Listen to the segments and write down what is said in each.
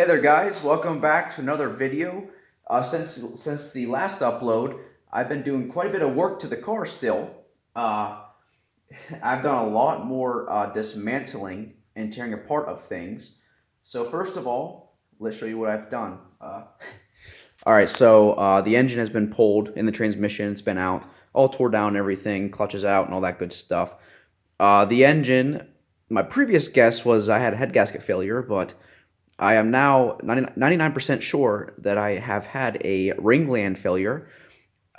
Hey there guys, welcome back to another video. Since the last upload, I've been doing quite a bit of work to the car still. I've done a lot more dismantling and tearing apart of things. So first of all, let's show you what I've done. Alright, so the engine has been pulled in the transmission, it's been out, all tore down, everything, clutches out and all that good stuff. The engine, my previous guess was I had a head gasket failure, but I am now 99% sure that I have had a ring gland failure.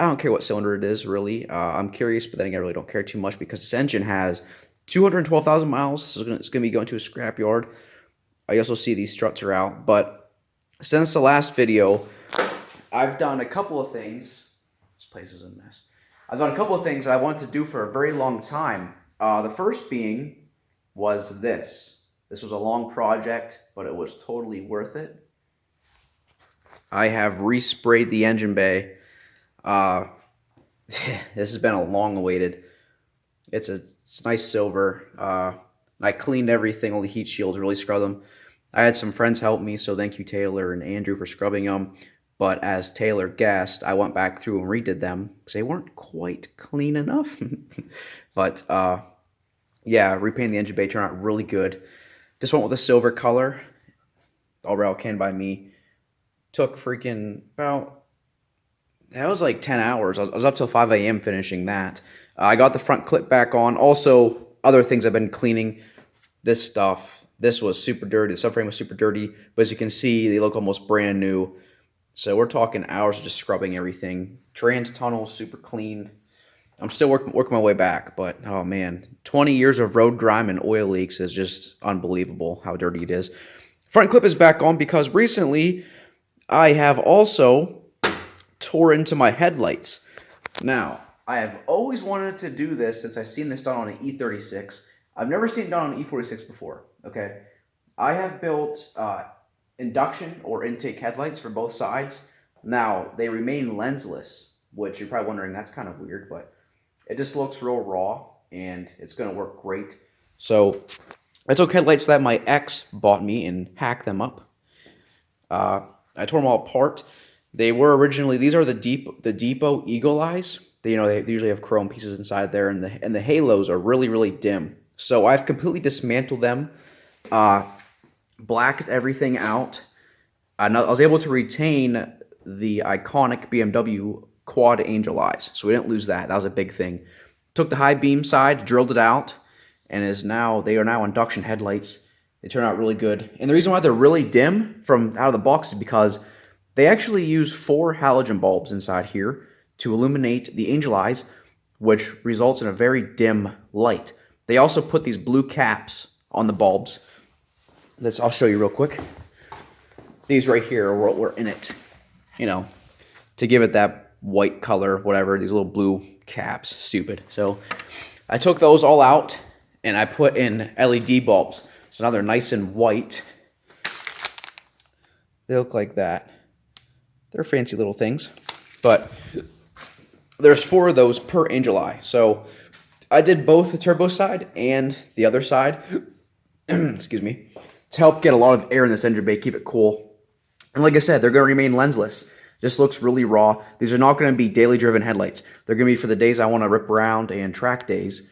I don't care what cylinder it is, really. I'm curious, but then again, I really don't care too much because this engine has 212,000 miles, so it's going to be going to a scrapyard. I also see these struts are out, but since the last video, I've done a couple of things. This place is a mess. I've done a couple of things I wanted to do for a very long time. The first being was this. This was a long project, but it was totally worth it. I have resprayed the engine bay. This has been a long awaited. It's nice silver. I cleaned everything, all the heat shields, really scrubbed them. I had some friends help me, so thank you Taylor and Andrew for scrubbing them. But as Taylor guessed, I went back through and redid them because they weren't quite clean enough. But yeah, repainting the engine bay turned out really good. Just went with a silver color, all rail can by me. Took freaking about, that was like 10 hours. I was up till 5 a.m. finishing that. I got the front clip back on. Also, other things I've been cleaning. This stuff, this was super dirty. The subframe was super dirty, but as you can see, they look almost brand new. So we're talking hours of just scrubbing everything. Trans tunnel, super clean. I'm still working my way back, but oh man, 20 years of road grime and oil leaks is just unbelievable how dirty it is. Front clip is back on because recently I have also tore into my headlights. Now, I have always wanted to do this since I've seen this done on an E36. I've never seen it done on an E46 before, okay? I have built induction or intake headlights for both sides. Now, they remain lensless, which you're probably wondering, that's kind of weird, but it just looks real raw, and it's going to work great. So I took headlights that my ex bought me and hacked them up. I tore them all apart. They were originally, these are the Depot Eagle Eyes. They usually have chrome pieces inside there, and the halos are really, really dim. So I've completely dismantled them, blacked everything out. I was able to retain the iconic BMW quad angel eyes, so we didn't lose that. That was a big thing. Took the high beam side, drilled it out, and they are now induction headlights. They turn out really good. And the reason why they're really dim from out of the box is because they actually use 4 halogen bulbs inside here to illuminate the angel eyes, which results in a very dim light. They also put these blue caps on the bulbs. I'll show you real quick. These right here were in it, to give it that white color, whatever, these little blue caps, stupid. So I took those all out and I put in LED bulbs. So now they're nice and white. They look like that. They're fancy little things, but there's 4 of those per angel eye. So I did both the turbo side and the other side, excuse me, to help get a lot of air in this engine bay, keep it cool. And like I said, they're going to remain lensless. Just looks really raw. These are not going to be daily driven headlights. They're going to be for the days I want to rip around and track days.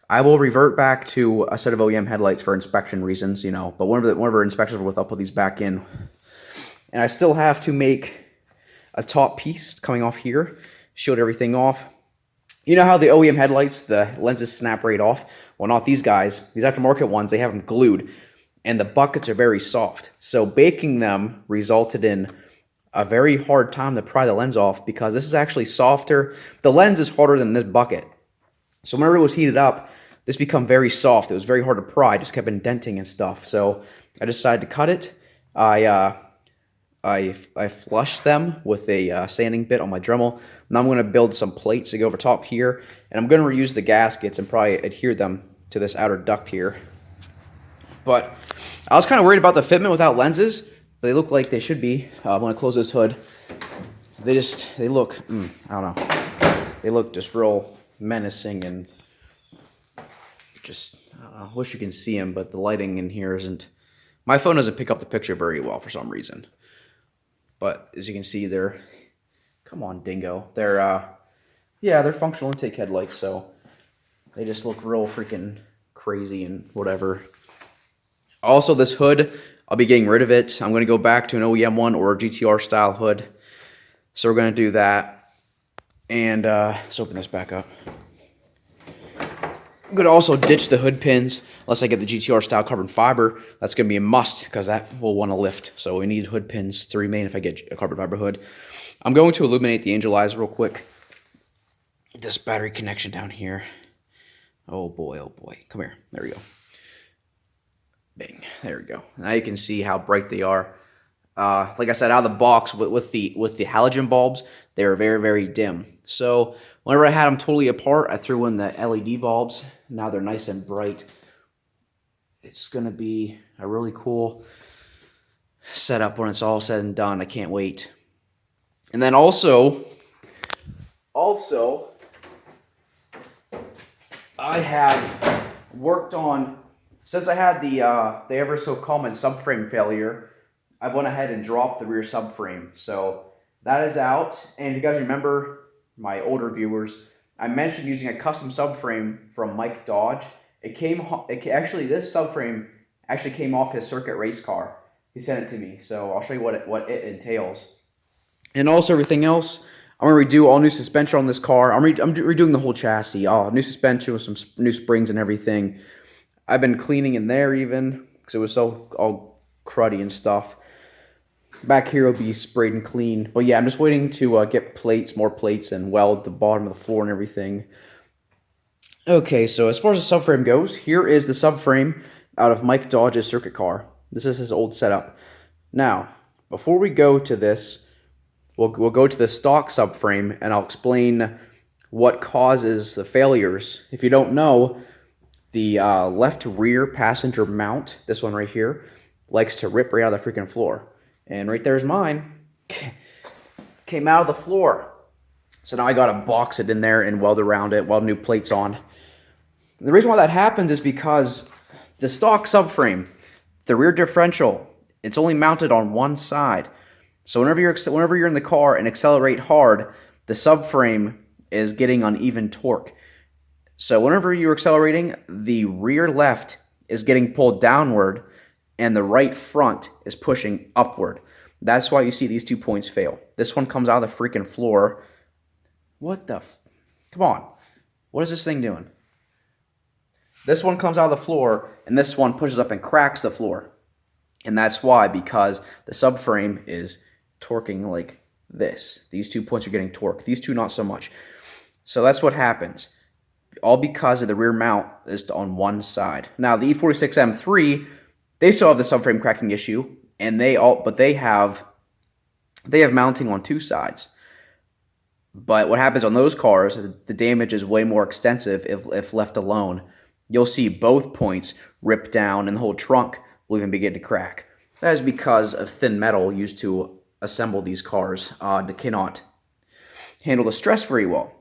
I will revert back to a set of OEM headlights for inspection reasons, but whenever inspections are with, I'll put these back in. And I still have to make a top piece coming off here. Shield everything off. You know how the OEM headlights, the lenses snap right off? Well, not these guys. These aftermarket ones, they have them glued. And the buckets are very soft. So baking them resulted in a very hard time to pry the lens off because this is actually softer. The lens is harder than this bucket. So whenever it was heated up, this became very soft. It was very hard to pry. It just kept indenting and stuff. So I decided to cut it. I flushed them with a sanding bit on my Dremel. Now I'm going to build some plates to go over top here. And I'm going to reuse the gaskets and probably adhere them to this outer duct here. But I was kind of worried about the fitment without lenses. But they look like they should be. I'm going to close this hood. They look, I don't know. They look just real menacing and just, I wish you can see them, but the lighting in here isn't My phone doesn't pick up the picture very well for some reason. But as you can see, they're, come on, dingo. Yeah, they're functional intake headlights, so they just look real freaking crazy and whatever. Also, this hood, I'll be getting rid of it. I'm going to go back to an OEM one or a GTR style hood. So we're going to do that. And let's open this back up. I'm going to also ditch the hood pins unless I get the GTR style carbon fiber. That's going to be a must because that will want to lift. So we need hood pins to remain if I get a carbon fiber hood. I'm going to illuminate the angel eyes real quick. This battery connection down here. Oh boy, oh boy. Come here. There we go. Bang. There we go. Now you can see how bright they are. Like I said, out of the box with the halogen bulbs, they were very, very dim. So whenever I had them totally apart, I threw in the LED bulbs. Now they're nice and bright. It's going to be a really cool setup when it's all said and done. I can't wait. And then also, I have worked on, since I had the ever so common subframe failure, I went ahead and dropped the rear subframe. So that is out. And if you guys remember, my older viewers, I mentioned using a custom subframe from Mike Dodge. This subframe actually came off his circuit race car. He sent it to me, so I'll show you what it entails. And also everything else, I'm going to redo all new suspension on this car. I'm redoing the whole chassis. New suspension with some new springs and everything. I've been cleaning in there even because it was so all cruddy and stuff. Back here will be sprayed and cleaned. But yeah, I'm just waiting to get more plates, and weld the bottom of the floor and everything. Okay, so as far as the subframe goes, here is the subframe out of Mike Dodge's circuit car. This is his old setup. Now, before we go to this, we'll go to the stock subframe, and I'll explain what causes the failures. If you don't know, the left rear passenger mount, this one right here, likes to rip right out of the freaking floor. And right there's mine. Came out of the floor. So now I got to box it in there and weld around it, weld new plates on. And the reason why that happens is because the stock subframe, the rear differential, it's only mounted on one side. So whenever you're in the car and accelerate hard, the subframe is getting uneven torque. So whenever you're accelerating, the rear left is getting pulled downward and the right front is pushing upward. That's why you see these 2 points fail. This one comes out of the freaking floor. What the come on. What is this thing doing? This one comes out of the floor and this one pushes up and cracks the floor. And that's why, because the subframe is torquing like this. These 2 points are getting torqued. These two not so much. So that's what happens. All because of the rear mount is on one side. Now the E46 M3, they still have the subframe cracking issue, and they have mounting on two sides. But what happens on those cars, the damage is way more extensive if left alone. You'll see both points rip down, and the whole trunk will even begin to crack. That is because of thin metal used to assemble these cars that cannot handle the stress very well.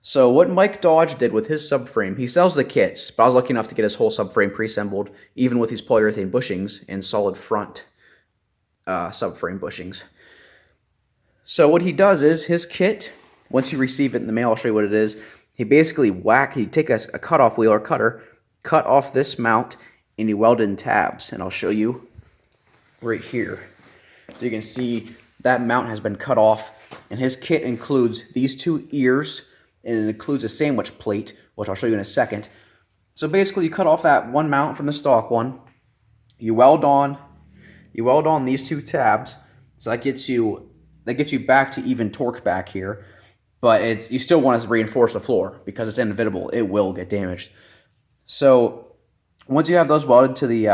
So what Mike Dodge did with his subframe, he sells the kits, but I was lucky enough to get his whole subframe pre-assembled, even with these polyurethane bushings and solid front subframe bushings. So what he does is, his kit, once you receive it in the mail, I'll show you what it is, he basically he'd take a cut-off wheel or cutter, cut off this mount, and he welded in tabs. And I'll show you right here. So you can see that mount has been cut off, and his kit includes these two ears, and it includes a sandwich plate, which I'll show you in a second. So basically, you cut off that one mount from the stock one, you weld on these two tabs, so that gets you back to even torque back here. But you still want to reinforce the floor because it's inevitable; it will get damaged. So once you have those welded to the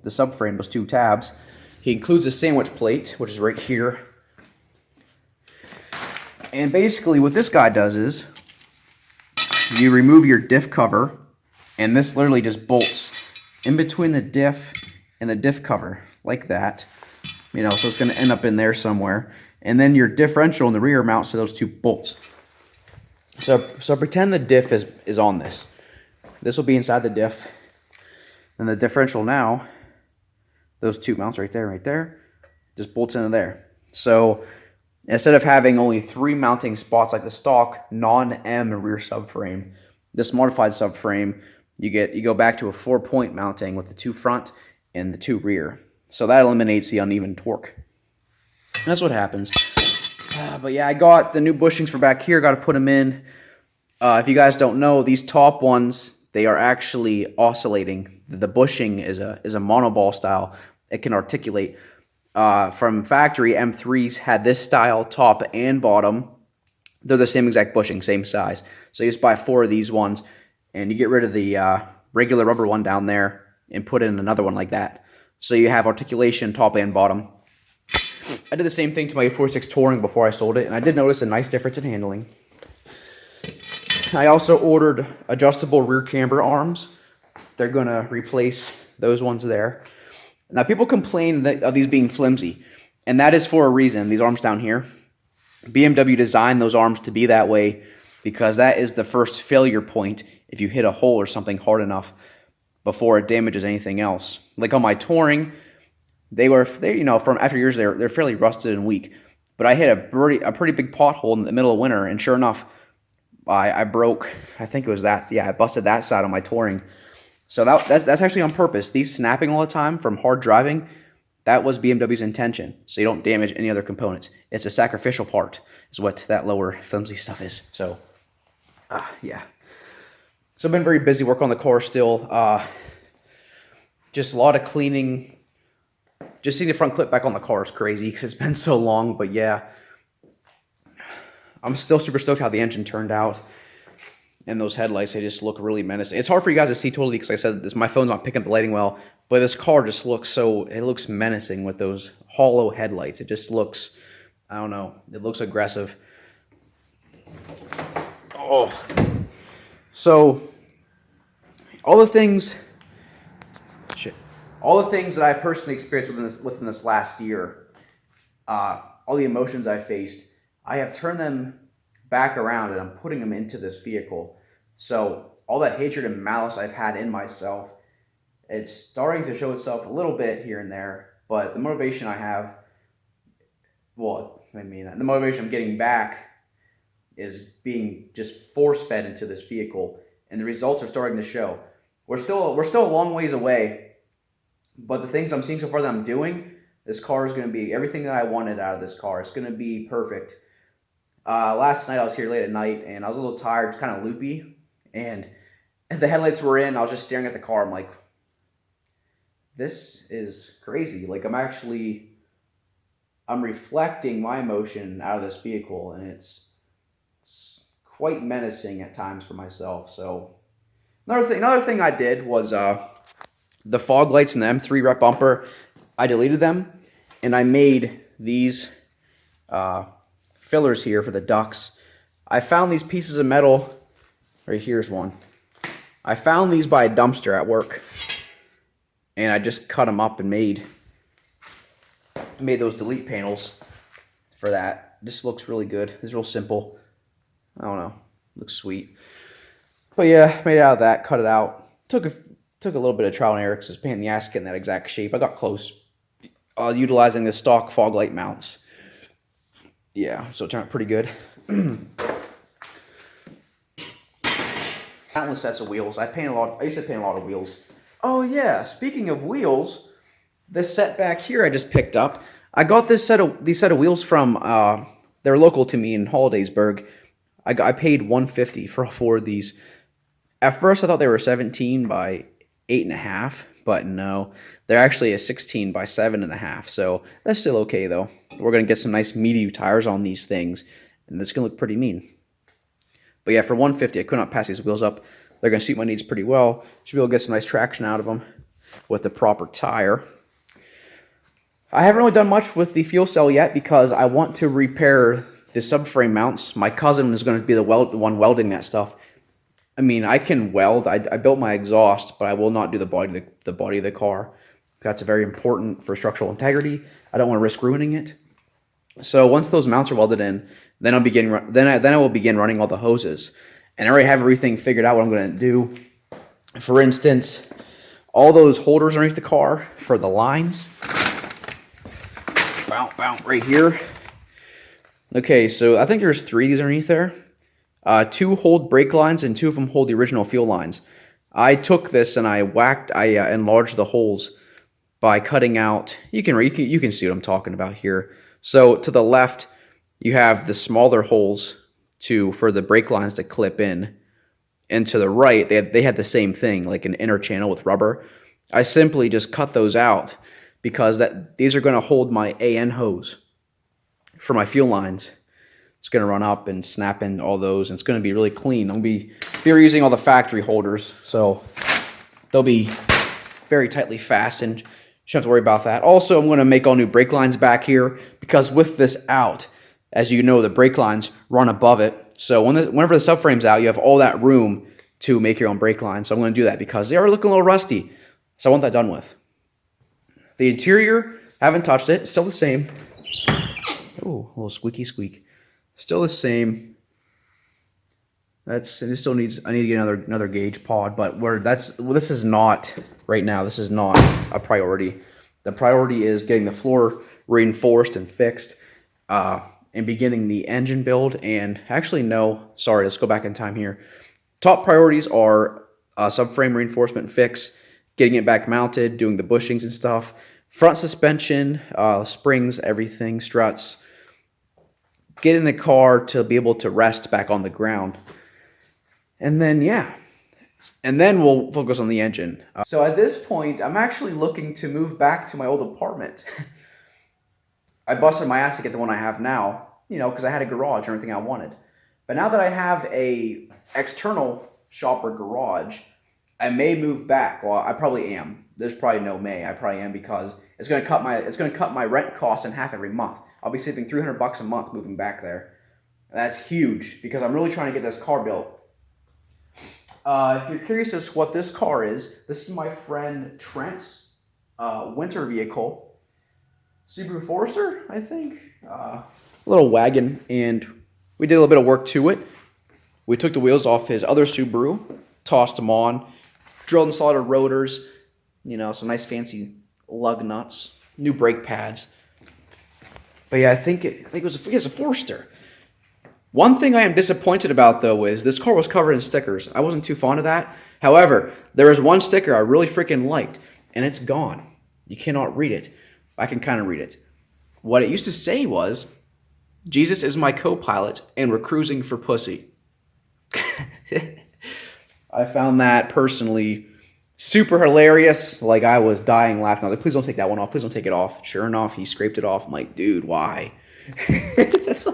subframe, those two tabs, he includes a sandwich plate, which is right here. And basically, what this guy does is, you remove your diff cover, and this literally just bolts in between the diff and the diff cover, like that. So it's going to end up in there somewhere. And then your differential in the rear mounts to those two bolts. So pretend the diff is on this. This will be inside the diff. And the differential now Those two mounts right there, just bolts into there. So instead of having only 3 mounting spots like the stock non-M rear subframe, this modified subframe, you go back to a 4-point mounting with the 2 front and the 2 rear. So that eliminates the uneven torque. That's what happens. But yeah, I got the new bushings for back here. Got to put them in. If you guys don't know, these top ones, they are actually oscillating. The bushing is a monoball style. It can articulate. From factory, M3s had this style, top and bottom. They're the same exact bushing, same size. So you just buy 4 of these ones, and you get rid of the regular rubber one down there and put in another one like that. So you have articulation top and bottom. I did the same thing to my E46 Touring before I sold it, and I did notice a nice difference in handling. I also ordered adjustable rear camber arms. They're going to replace those ones there. Now, people complain of these being flimsy, and that is for a reason. These arms down here, BMW designed those arms to be that way because that is the first failure point if you hit a hole or something hard enough before it damages anything else. Like on my Touring, they you know, from after years they're fairly rusted and weak. But I hit a pretty big pothole in the middle of winter, and sure enough, I broke. I think it was that. Yeah, I busted that side on my Touring. So that's actually on purpose. These snapping all the time from hard driving, that was BMW's intention. So you don't damage any other components. It's a sacrificial part, is what that lower flimsy stuff is. So, yeah. So I've been very busy working on the car still. Just a lot of cleaning. Just seeing the front clip back on the car is crazy because it's been so long. But yeah, I'm still super stoked how the engine turned out. And those headlights, they just look really menacing. It's hard for you guys to see totally because, like I said, my phone's not picking up the lighting well. But this car just looks it looks menacing with those hollow headlights. It just looks, I don't know, it looks aggressive. Oh. So, all the things that I personally experienced within this last year, all the emotions I faced, I have turned them back around and I'm putting them into this vehicle. So all that hatred and malice I've had in myself, it's starting to show itself a little bit here and there, but the motivation I have, well, I mean, the motivation I'm getting back is being just force-fed into this vehicle, and the results are starting to show. We're still a long ways away, but the things I'm seeing so far that I'm doing, this car is going to be everything that I wanted out of this car. It's going to be perfect. Last night I was here late at night, and I was a little tired, kind of loopy, and the headlights were in. I was just staring at the car. I'm like, this is crazy. Like, I'm reflecting my emotion out of this vehicle, and it's quite menacing at times for myself. So another thing I did was the fog lights in the M3 rep bumper. I deleted them, and I made these fillers here for the ducts. I found these pieces of metal. Right here's one. I found these by a dumpster at work, and I just cut them up and made those delete panels for that. This looks really good. It's real simple. I don't know. Looks sweet. But yeah, made it out of that. Cut it out. Took a little bit of trial and error because it's a pain in the ass getting that exact shape. I got close. Utilizing the stock fog light mounts. Yeah, so it turned out pretty good. Countless sets of wheels. I used to paint a lot of wheels. Oh yeah, speaking of wheels, this set back here I just picked up. I got these set of wheels from they're local to me in Hollidaysburg. I paid $150 for 4 of these. At first I thought they were 17 by 8.5, but no, they're actually a 16 by 7.5. So that's still okay though. We're gonna get some nice meaty tires on these things, and it's gonna look pretty mean. But yeah, for $150, I could not pass these wheels up. They're gonna suit my needs pretty well. Should be able to get some nice traction out of them with the proper tire. I haven't really done much with the fuel cell yet because I want to repair the subframe mounts. My cousin is going to be the one welding that stuff. I mean, I can weld. I built my exhaust, but I will not do the body of the car. That's very important for structural integrity. I don't want to risk ruining it. So once those mounts are welded in, then I will begin running all the hoses. And I already have everything figured out what I'm going to do. For instance, all those holders underneath the car for the lines. Bounce right here. Okay, so I think there's 3 of these underneath there. 2 hold brake lines and 2 of them hold the original fuel lines. I took this and I enlarged the holes by cutting out. You can see what I'm talking about here. So to the left, you have the smaller holes for the brake lines to clip in, and to the right, they had the same thing, like an inner channel with rubber. I simply just cut those out because these are going to hold my AN hose for my fuel lines. It's going to run up and snap in all those, and it's going to be really clean. They're using all the factory holders, so they'll be very tightly fastened. You shouldn't have to worry about that. Also, I'm going to make all new brake lines back here because with this out, as you know, the brake lines run above it. So whenever the subframe's out, you have all that room to make your own brake lines. So I'm going to do that because they are looking a little rusty. So I want that done with. The interior, haven't touched it. It's still the same. Oh, a little squeaky squeak. Still the same. It still needs. I need to get another gauge pod, but this is not right now. This is not a priority. The priority is getting the floor reinforced and fixed, and beginning the engine build. And actually, no, sorry. Let's go back in time here. Top priorities are subframe reinforcement fix, getting it back mounted, doing the bushings and stuff, front suspension, springs, everything, struts. Getting the car to be able to rest back on the ground. And then, yeah. And then we'll focus on the engine. So at this point, I'm actually looking to move back to my old apartment. I busted my ass to get the one I have now, because I had a garage and everything I wanted. But now that I have a external shop or garage, I may move back. Well, I probably am. There's probably no may. I probably am because it's going to cut my rent costs in half every month. I'll be saving $300 a month moving back there. That's huge because I'm really trying to get this car built. If you're curious as to what this car is, this is my friend Trent's winter vehicle. Subaru Forester, I think. A little wagon, and we did a little bit of work to it. We took the wheels off his other Subaru, tossed them on, drilled and soldered rotors, some nice fancy lug nuts, new brake pads. But yeah, I think it was a Forester. One thing I am disappointed about, though, is this car was covered in stickers. I wasn't too fond of that. However, there is one sticker I really freaking liked, and it's gone. You cannot read it. I can kind of read it. What it used to say was, "Jesus is my co-pilot, and we're cruising for pussy." I found that personally super hilarious. Like, I was dying laughing. I was like, please don't take that one off. Please don't take it off. Sure enough, he scraped it off. I'm like, dude, why? That's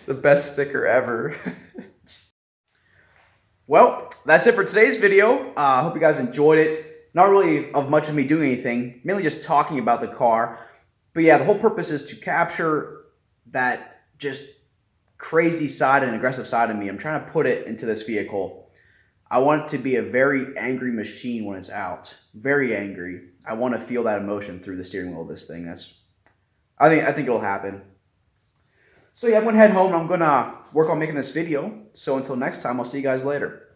the best sticker ever. Well, that's it for today's video. I hope you guys enjoyed it. Not really of much of me doing anything. Mainly just talking about the car. But yeah, the whole purpose is to capture that just crazy side and aggressive side of me. I'm trying to put it into this vehicle. I want it to be a very angry machine when it's out. Very angry. I want to feel that emotion through the steering wheel of this thing. I think it'll happen. So yeah, I'm going to head home and I'm going to work on making this video. So until next time, I'll see you guys later.